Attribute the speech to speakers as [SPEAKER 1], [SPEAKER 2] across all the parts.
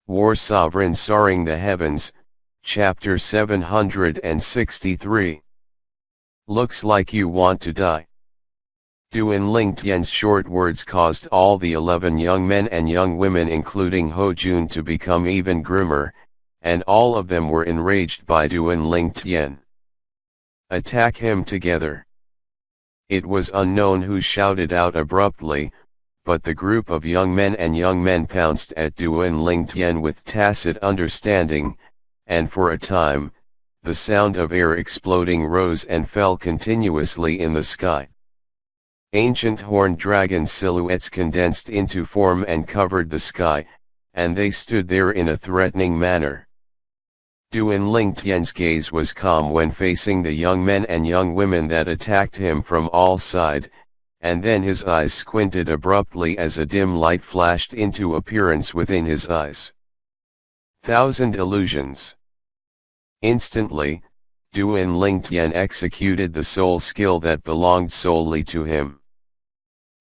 [SPEAKER 1] War Sovereign Soaring the Heavens, Chapter 763. Looks like you want to die. Duan Ling Tian's short words caused all the 11 young men and young women including Ho Jun to become even grimmer, and all of them were enraged by Duan Ling Tian. Attack him together. It was unknown who shouted out abruptly, but the group of young men pounced at Duan Ling Tian with tacit understanding, and for a time, the sound of air exploding rose and fell continuously in the sky. Ancient horned dragon silhouettes condensed into form and covered the sky, and they stood there in a threatening manner. Duan Ling Tian's gaze was calm when facing the young men and young women that attacked him from all sides, and then his eyes squinted abruptly as a dim light flashed into appearance within his eyes. 1,000 illusions. Instantly, Duan Ling Tian executed the soul skill that belonged solely to him.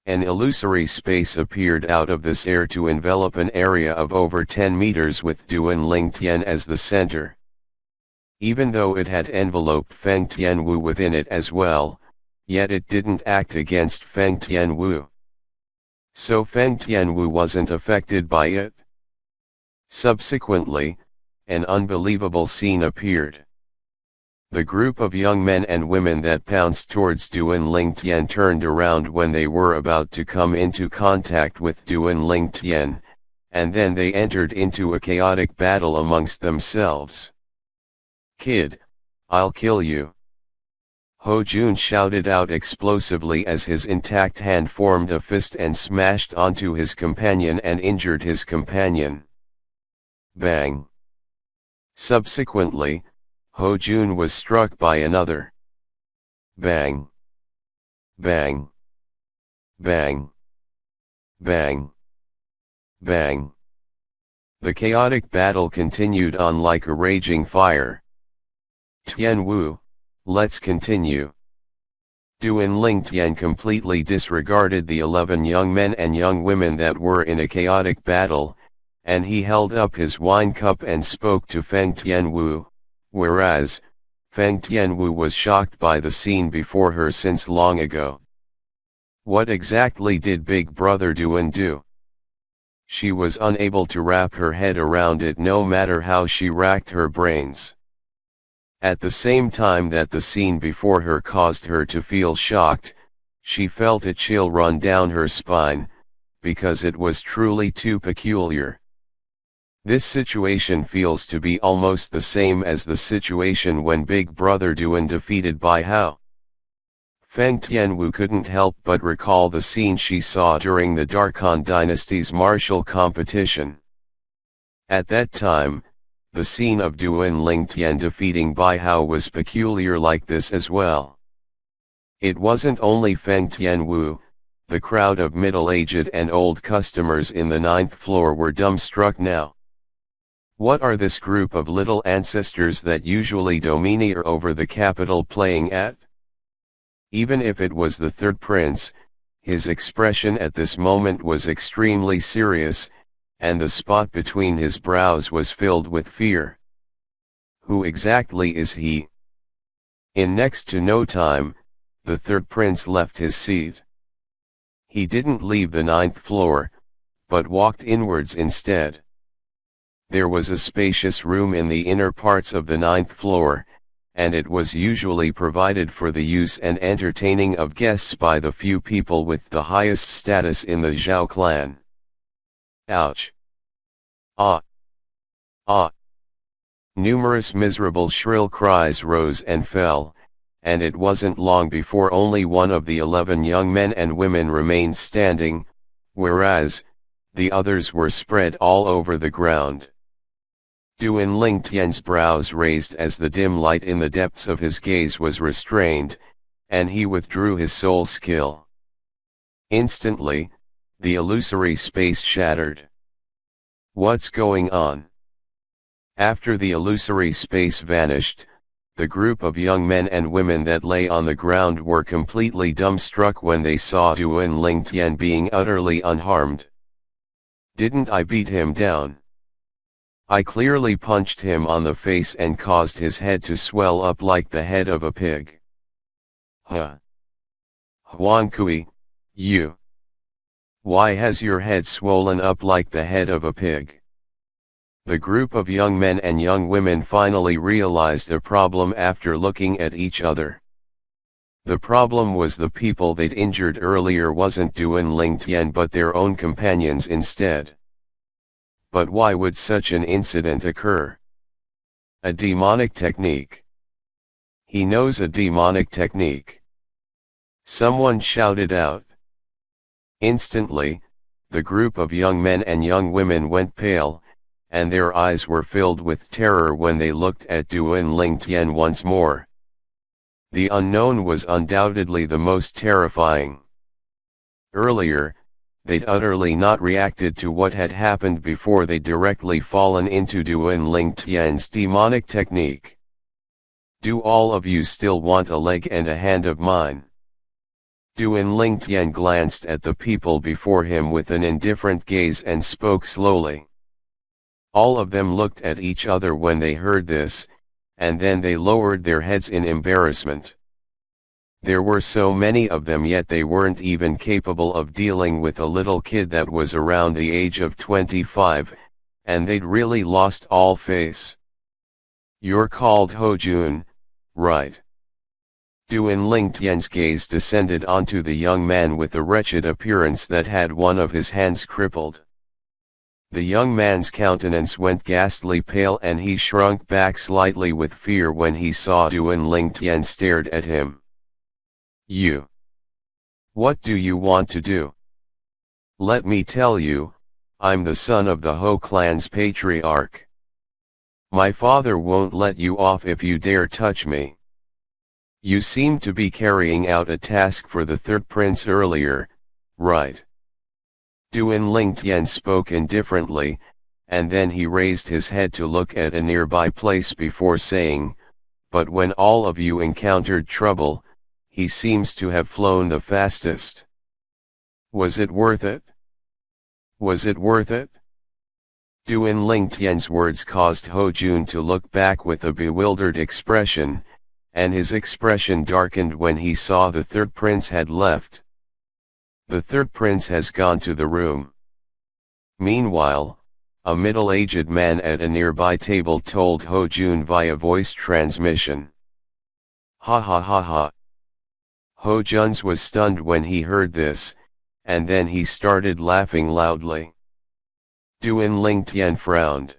[SPEAKER 1] An illusory space appeared out of this air to envelop an area of over 10 meters with Duan Ling Tian as the center. Even though it had enveloped Feng Tianwu within it as well, yet it didn't act against Feng Tianwu. So Feng Tianwu wasn't affected by it. Subsequently, an unbelievable scene appeared. The group of young men and women that pounced towards Duan Ling Tian turned around when they were about to come into contact with Duan Ling Tian, and then they entered into a chaotic battle amongst themselves. "Kid, I'll kill you!" Ho Jun shouted out explosively as his intact hand formed a fist and smashed onto his companion and injured his companion. Bang! Subsequently, Ho Jun was struck by another. Bang! Bang! Bang! Bang! Bang! The chaotic battle continued on like a raging fire. "Tianwu, let's continue." Duan Ling Tian completely disregarded the 11 young men and young women that were in a chaotic battle, and he held up his wine cup and spoke to Feng Tianwu, whereas, Feng Tianwu was shocked by the scene before her since long ago. What exactly did Big Brother Duan do? She was unable to wrap her head around it no matter how she racked her brains. At the same time that the scene before her caused her to feel shocked, she felt a chill run down her spine, because it was truly too peculiar. This situation feels to be almost the same as the situation when Big Brother Duan defeated Bai Hao. Feng Tianwu couldn't help but recall the scene she saw during the Darkhan Dynasty's martial competition. At that time, the scene of Duan Ling Tian defeating Bai Hao was peculiar like this as well. It wasn't only Feng Tianwu, the crowd of middle-aged and old customers in the 9th floor were dumbstruck now. What are this group of little ancestors that usually domineer over the capital playing at? Even if it was the third prince, his expression at this moment was extremely serious, and the spot between his brows was filled with fear. Who exactly is he? In next to no time, the third prince left his seat. He didn't leave the 9th floor, but walked inwards instead. There was a spacious room in the inner parts of the 9th floor, and it was usually provided for the use and entertaining of guests by the few people with the highest status in the Zhao clan. Ouch! Ah! Ah! Numerous miserable shrill cries rose and fell, and it wasn't long before only one of the 11 young men and women remained standing, whereas, the others were spread all over the ground. Duan Ling Tian's brows raised as the dim light in the depths of his gaze was restrained, and he withdrew his soul skill. Instantly, the illusory space shattered. What's going on? After the illusory space vanished, the group of young men and women that lay on the ground were completely dumbstruck when they saw Duan Ling Tian being utterly unharmed. Didn't I beat him down? I clearly punched him on the face and caused his head to swell up like the head of a pig. Huh. Huan Kui, you. Why has your head swollen up like the head of a pig? The group of young men and young women finally realized a problem after looking at each other. The problem was the people they'd injured earlier wasn't Duan Ling Tian but their own companions instead. But why would such an incident occur? A demonic technique. He knows a demonic technique. Someone shouted out. Instantly, the group of young men and young women went pale, and their eyes were filled with terror when they looked at Duan Ling Tian once more. The unknown was undoubtedly the most terrifying. Earlier, they'd utterly not reacted to what had happened before they'd directly fallen into Duan Ling Tian's demonic technique. Do all of you still want a leg and a hand of mine? Duan Ling Tian glanced at the people before him with an indifferent gaze and spoke slowly. All of them looked at each other when they heard this, and then they lowered their heads in embarrassment. There were so many of them yet they weren't even capable of dealing with a little kid that was around the age of 25, and they'd really lost all face. You're called Ho Jun, right? Duan Ling Tian's gaze descended onto the young man with a wretched appearance that had one of his hands crippled. The young man's countenance went ghastly pale and he shrunk back slightly with fear when he saw Duan Ling Tian stared at him. You. What do you want to do? Let me tell you, I'm the son of the Ho clan's patriarch. My father won't let you off if you dare touch me. You seem to be carrying out a task for the third prince earlier, right? Duan Ling Tian spoke indifferently, and then he raised his head to look at a nearby place before saying, but when all of you encountered trouble, he seems to have flown the fastest. Was it worth it? Was it worth it? Duan Ling Tian's words caused Ho Jun to look back with a bewildered expression, and his expression darkened when he saw the third prince had left. The third prince has gone to the room. Meanwhile, a middle-aged man at a nearby table told Ho Jun via voice transmission. Ha ha ha ha. Ho Jun's was stunned when he heard this, and then he started laughing loudly. Duan Ling Tian frowned.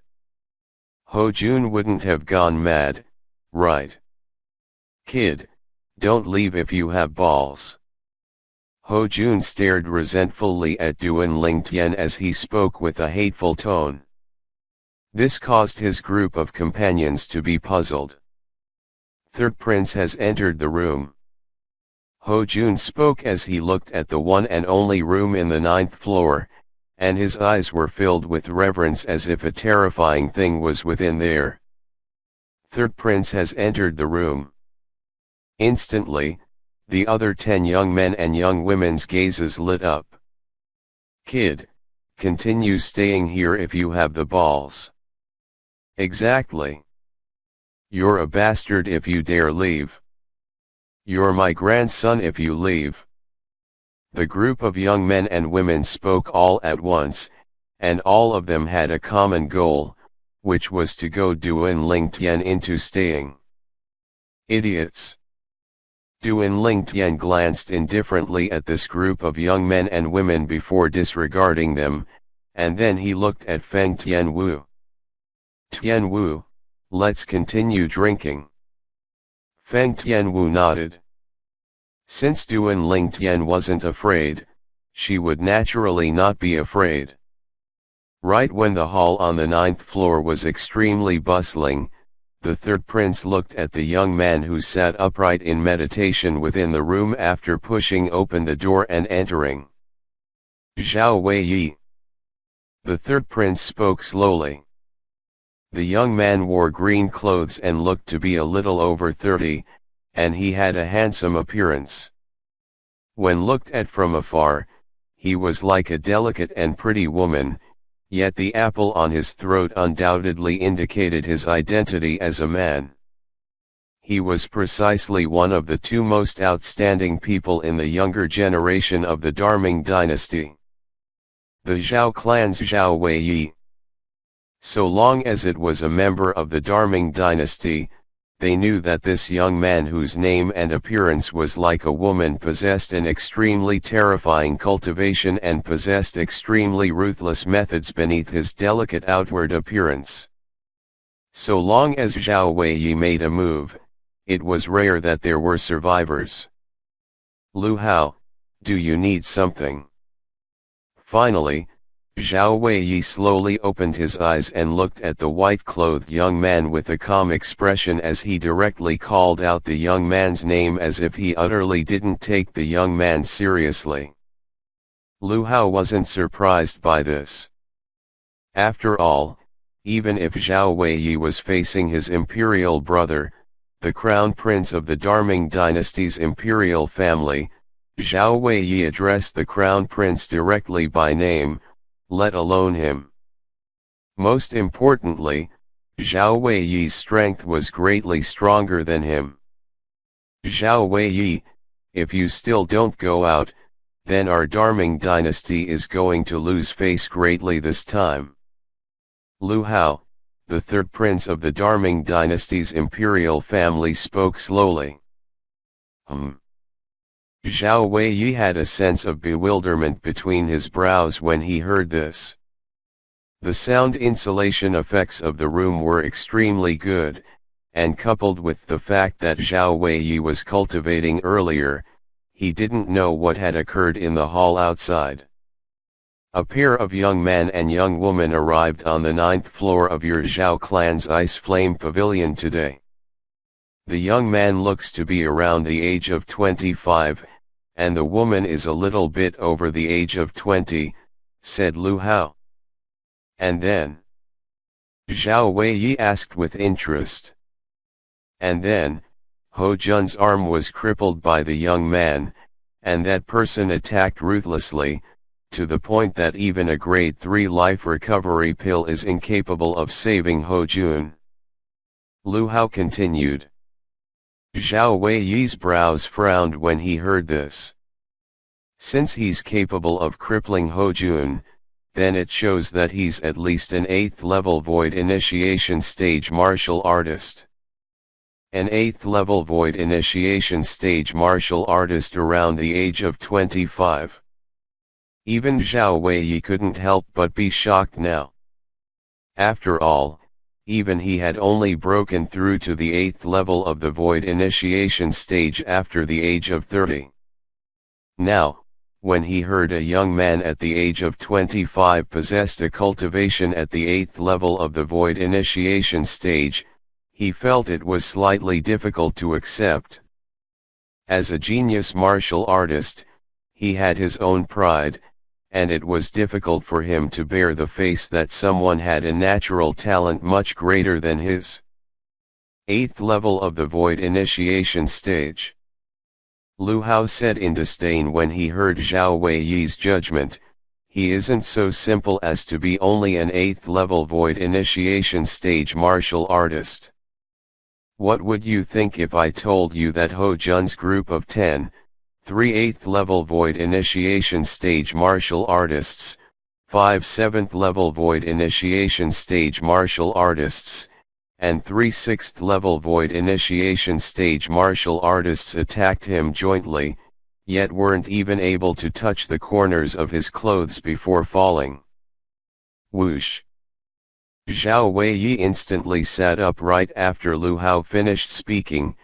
[SPEAKER 1] Ho Jun wouldn't have gone mad, right? Kid, don't leave if you have balls. Ho Jun stared resentfully at Duan Ling Tian as he spoke with a hateful tone. This caused his group of companions to be puzzled. Third prince has entered the room. Ho Jun spoke as he looked at the one and only room in the 9th floor, and his eyes were filled with reverence as if a terrifying thing was within there. Third prince has entered the room. Instantly, the other 10 young men and young women's gazes lit up. Kid, continue staying here if you have the balls. Exactly. You're a bastard if you dare leave. You're my grandson if you leave. The group of young men and women spoke all at once, and all of them had a common goal, which was to goad Duan Ling Tian into staying. Idiots. Duan Ling Tian glanced indifferently at this group of young men and women before disregarding them, and then he looked at Feng Tianwu. Tianwu, let's continue drinking. Feng Tianwu nodded. Since Duan Ling Tian wasn't afraid, she would naturally not be afraid. Right when the hall on the 9th floor was extremely bustling, the third prince looked at the young man who sat upright in meditation within the room after pushing open the door and entering. Zhao Weiyi. The third prince spoke slowly. The young man wore green clothes and looked to be a little over 30, and he had a handsome appearance. When looked at from afar, he was like a delicate and pretty woman, yet the apple on his throat undoubtedly indicated his identity as a man. He was precisely one of the two most outstanding people in the younger generation of the Darming dynasty. The Zhao clan's Zhao Weiyi. So long as it was a member of the Darming dynasty, they knew that this young man, whose name and appearance was like a woman, possessed an extremely terrifying cultivation and possessed extremely ruthless methods beneath his delicate outward appearance. So long as Zhao Weiyi made a move, it was rare that there were survivors. "Lu Hao, do you need something?" Finally, Zhao Weiyi slowly opened his eyes and looked at the white-clothed young man with a calm expression as he directly called out the young man's name, as if he utterly didn't take the young man seriously. Lu Hao wasn't surprised by this. After all, even if Zhao Weiyi was facing his imperial brother, the crown prince of the Darming dynasty's imperial family, Zhao Weiyi addressed the crown prince directly by name, let alone him. Most importantly, Zhao Weiyi's strength was greatly stronger than him. "Zhao Weiyi, if you still don't go out, then our Darming dynasty is going to lose face greatly this time." Lu Hao, the third prince of the Darming dynasty's imperial family, spoke slowly. Zhao Weiyi had a sense of bewilderment between his brows when he heard this. The sound insulation effects of the room were extremely good, and coupled with the fact that Zhao Weiyi was cultivating earlier, he didn't know what had occurred in the hall outside. "A pair of young man and young woman arrived on the 9th floor of your Zhao clan's Ice Flame Pavilion today. The young man looks to be around the age of 25, and the woman is a little bit over the age of 20, said Lu Hao. "And then?" Zhao Weiyi asked with interest. "And then, Ho Jun's arm was crippled by the young man, and that person attacked ruthlessly, to the point that even a grade 3 life recovery pill is incapable of saving Ho Jun." Lu Hao continued. Zhao Weiyi's brows frowned when he heard this. Since he's capable of crippling Ho Jun, then it shows that he's at least an 8th level void initiation stage martial artist. An 8th level void initiation stage martial artist around the age of 25. Even Zhao Weiyi couldn't help but be shocked now. After all, even he had only broken through to the 8th level of the void initiation stage after the age of 30. Now, when he heard a young man at the age of 25 possessed a cultivation at the 8th level of the void initiation stage, he felt it was slightly difficult to accept. As a genius martial artist, he had his own pride, and it was difficult for him to bear the face that someone had a natural talent much greater than his. 8th level of the void initiation stage. Lu Hao said in disdain when he heard Zhao Weiyi's judgment, he isn't so simple as to be only an 8th level void initiation stage martial artist. What would you think if I told you that Ho Jun's group of 10, 3 8th level void initiation stage martial artists, 5 7th level void initiation stage martial artists, and 3 6th level void initiation stage martial artists attacked him jointly, yet weren't even able to touch the corners of his clothes before falling? Whoosh! Zhao Weiyi instantly sat up right after Lu Hao finished speaking,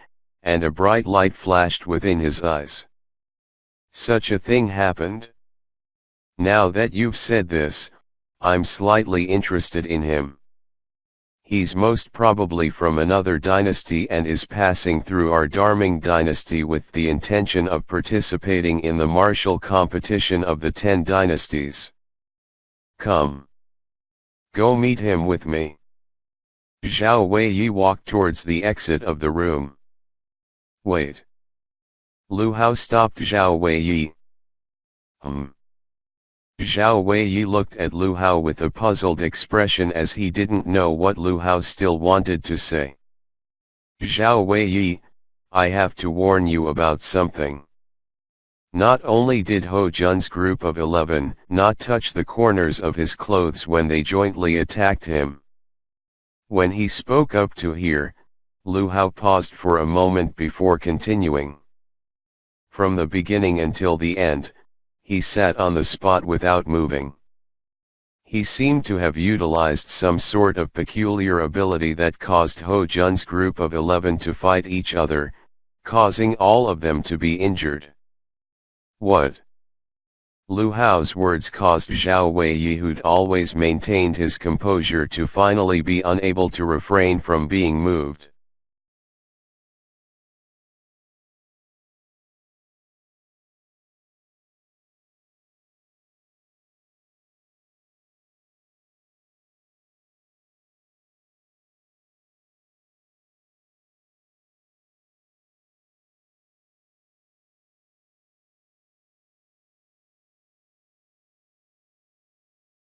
[SPEAKER 1] and a bright light flashed within his eyes. Such a thing happened? Now that you've said this, I'm slightly interested in him. He's most probably from another dynasty and is passing through our Darming dynasty with the intention of participating in the martial competition of the 10 dynasties. Come. Go meet him with me. Zhao Weiyi walked towards the exit of the room. Wait. Lu Hao stopped Zhao Weiyi. Zhao Weiyi looked at Lu Hao with a puzzled expression as he didn't know what Lu Hao still wanted to say. Zhao Weiyi, I have to warn you about something. Not only did Ho Jun's group of 11 not touch the corners of his clothes when they jointly attacked him. When he spoke up to hear, Lu Hao paused for a moment before continuing. From the beginning until the end, he sat on the spot without moving. He seemed to have utilized some sort of peculiar ability that caused Ho Jun's group of 11 to fight each other, causing all of them to be injured. What? Lu Hao's words caused Zhao Weiyi, who'd always maintained his composure, to finally be unable to refrain from being moved.